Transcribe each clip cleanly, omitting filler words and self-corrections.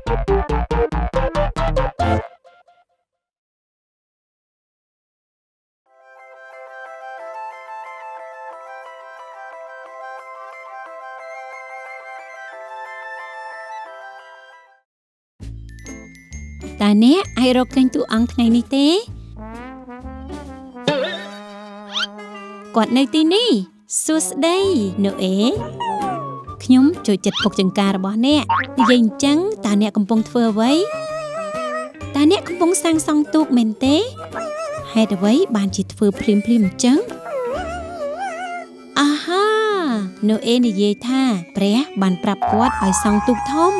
តាអ្នកអាចរកឃើញតួអង្គថ្ងៃនេះទេគាត់នៅទីនេះសួស្ដីណូអេខ្ញុំចូលចិត្តពុកចង្ការរបស់អ្នកនិយាយអញ្ចឹងតើអ្នកកំពុងធ្វើអ្វីតើអ្នកកំពុងសាងសង់ទូកមែនទេហេតុអ្វីបានជាធ្វើភ្លាមអញ្ចឹងអាហាណូអេនិយាយថាព្រះបានប្រាប់គាត់ឲ្យសង់ទូកធំ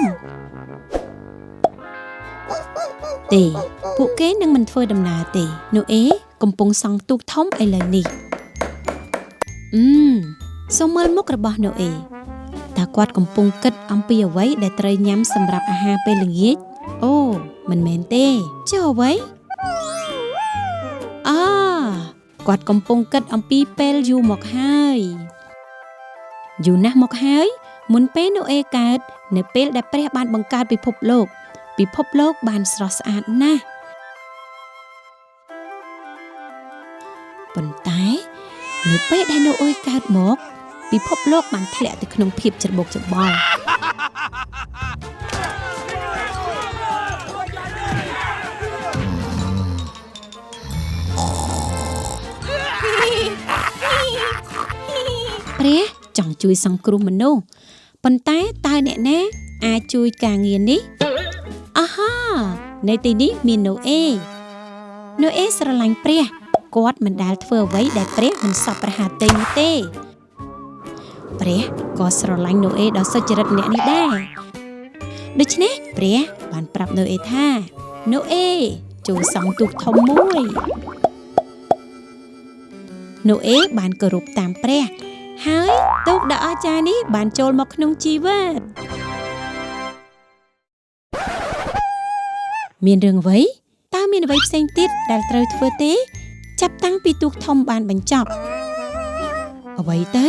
ទេពួកគេនឹងមិនធ្វើដំណើរទេណូអេកំពុងសង់ទូកធំឥឡូវនេះសូមមើលមុខរបស់ណូអេតើគាត់កំពុងគិតអំពីអ្វីដែលត្រូវញ៉ាំសម្រាប់អាហារពេលល្ងាចអូមិនមែនទេចុះអ្វីគាត់កំពុងគិតអំពីពេលយូរមកហើយយូរណាស់មកហើយមុនពេលណូអេកើតនៅពេលដែលព្រះបានបង្កើតពិភពលោកបានស្រស់ស្អាតណាស់ប៉ុន្តែនៅពេលដែលណូអេកើតមកពិភពលោកបានធ្លាក់ទៅក្នុងភាពច្របូកច្របល់ព្រះចង់ជួយសង្គ្រោះមនុស្សប៉ុន្តែតើអ្នកណាអាចជួយការងារនេះអាហានៅទីនេះមានណូអេស្រឡាញ់ព្រះគាត់មិនដែលធ្វើអ្វីដែលព្រះមិនសប្បុរហត្ថនោះទេព្រះក៏ស្រឡាញ់ណូអេដល់សុចរិតអ្នកនេះដែរដូច្នេះព្រះបានប្រាប់ណូអេថាណូអេចូលសង់ទូកធំមួយណូអេបានគោរពតាមព្រះហើយទូកដ៏អស្ចារ្យនេះបានចូលមកក្នុងជីវិតមានរឿងអ្វីតើមានអ្វីផ្សេងទៀតដែលត្រូវធ្វើទេចាប់តាំងពីទូកធំបានបញ្ចប់អ្វីទៅ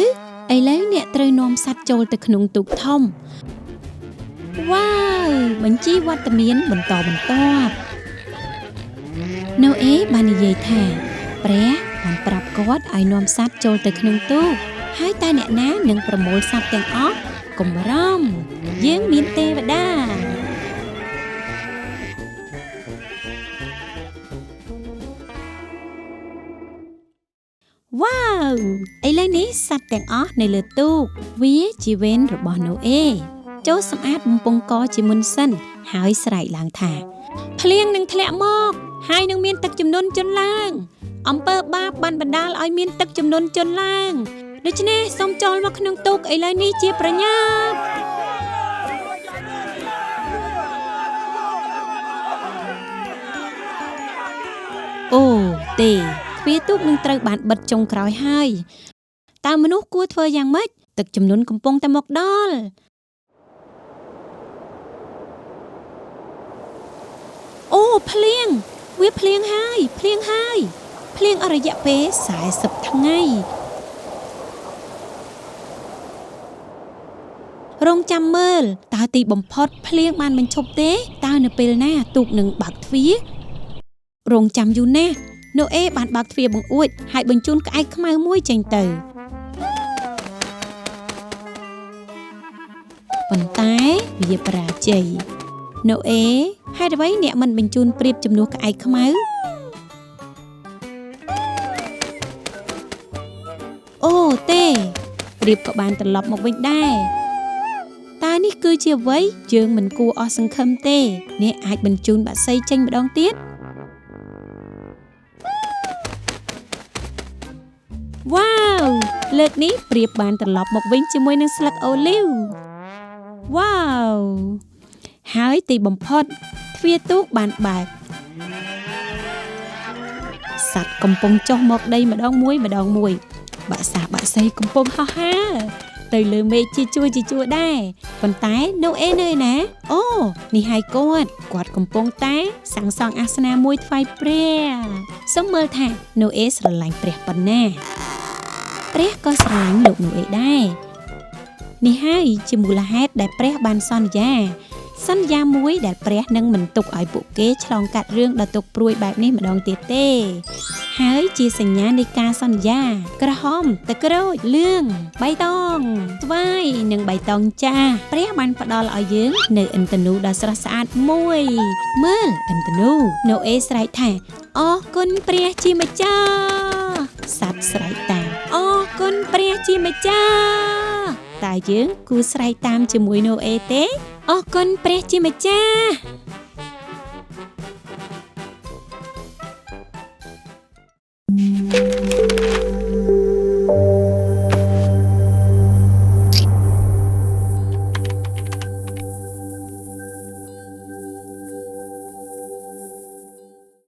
ឥឡូវអ្នកត្រូវនាំសត្វចូលទៅក្នុងទូកធំវ៉ាវបញ្ជីវត្តមានបន្តបន្ទាប់ណូអេបាននិយាយថាព្រះបានប្រាប់គាត់ឲ្យនាំសត្វចូលទៅក្នុងទូកហើយតើអ្នកណានឹងប្រមូលសត្វទាំងអស់កុំបារម្ភយើងមានទេវតាវ៉ាវឥឡូវនេះសត្វទាំងអស់នៅលើទូកវាជាវេនរបស់ណូអេចូលសម្អាតបំពង់កជាមុនសិនហើយស្រែកឡើងថាភ្លៀងនឹងធ្លាក់មកហើយនឹងមានទឹកជំនន់ជន់ឡើងអំពើបាបបានបណ្ដាលឲ្យមានទឹកជំនន់ជន់ឡើងដូច្នេះសូមចូលមកក្នុងទូកឥឡូវនេះជាប្រញាប់អូទេទ្វារទូកនឹងត្រូវបានបិទចុងក្រោយហើយតើមនុស្សគួរធ្វើយ៉ាងម៉េចទឹកជំនន់កំពុងតែមកដល់អូភ្លៀងវាភ្លៀងហើយភ្លៀងអស់រយៈពេល40ថ្ងៃរងចាំមើលតើទីបំផុតភ្លៀងបានបញ្ឈប់ទេតើនៅពេលណាទូកនឹងបើកទ្វាររងចាំយូរណាស់ណូអេបានបើកទ្វារបង្អួចហើយបញ្ជូនក្អែកខ្មៅមួយចេញទៅប៉ុន្តែវាបរាជ័យណូអេហេតុអ្វីអ្នកមិនបញ្ជូនព្រាបជំនួសក្អែកខ្មៅអូទេព្រាបក៏បានត្រឡប់មកវិញដែរតើនេះគឺជាអ្វីយើងមិនគួរអស់សង្ឃឹមទេអ្នកអាចបញ្ជូនបក្សីចេញម្ដងទៀតវ៉ាវលើកនេះព្រាបបានត្រឡប់មកវិញជាមួយនឹងស្លឹកអូលីវវ៉ាវហើយទីបំផុតទ្វារទូកបានបើកសត្វកំពុងចុះមកដីម្ដងមួយបក្សីកំពុងហោះហើរទៅលើមេឃជាជួរដែរប៉ុន្តែណូអេនៅឯណាអូនេះហើយគាត់កំពុងតែសាងសង់អាសនៈមួយថ្វាយព្រះសូមមើលថាណូអេស្រឡាញ់ព្រះប៉ុណ្ណាព្រះក៏ស្រឡាញ់លោកណូអេដែរនេះហើយជាមូលហេតុដែលព្រះបានសន្យា សន្យាមួយដែលព្រះនឹងមិនទុកឲ្យពួកគេឆ្លងកាត់រឿងដ៏ទុក្ខព្រួយបែបនេះម្ដងទៀតទេហើយជាសញ្ញានៃការសន្យាក្រហមទឹកក្រូចលឿងបៃតងស្វាយនិងបៃតងចាស់ព្រះបានផ្ដល់ឲ្យយើងនៅឥន្ធនូដ៏ស្រស់ស្អាតមួយមើលឥន្ធនូណូអេស្រែកថាអរគុណព្រះជាម្ចាស់សត្វស្រែកតាមអរគុណព្រះជាម្ចាស់តើយើងគួរស្រែកតាមជាមួយណូអេទេអរគុណព្រះជាម្ចាស់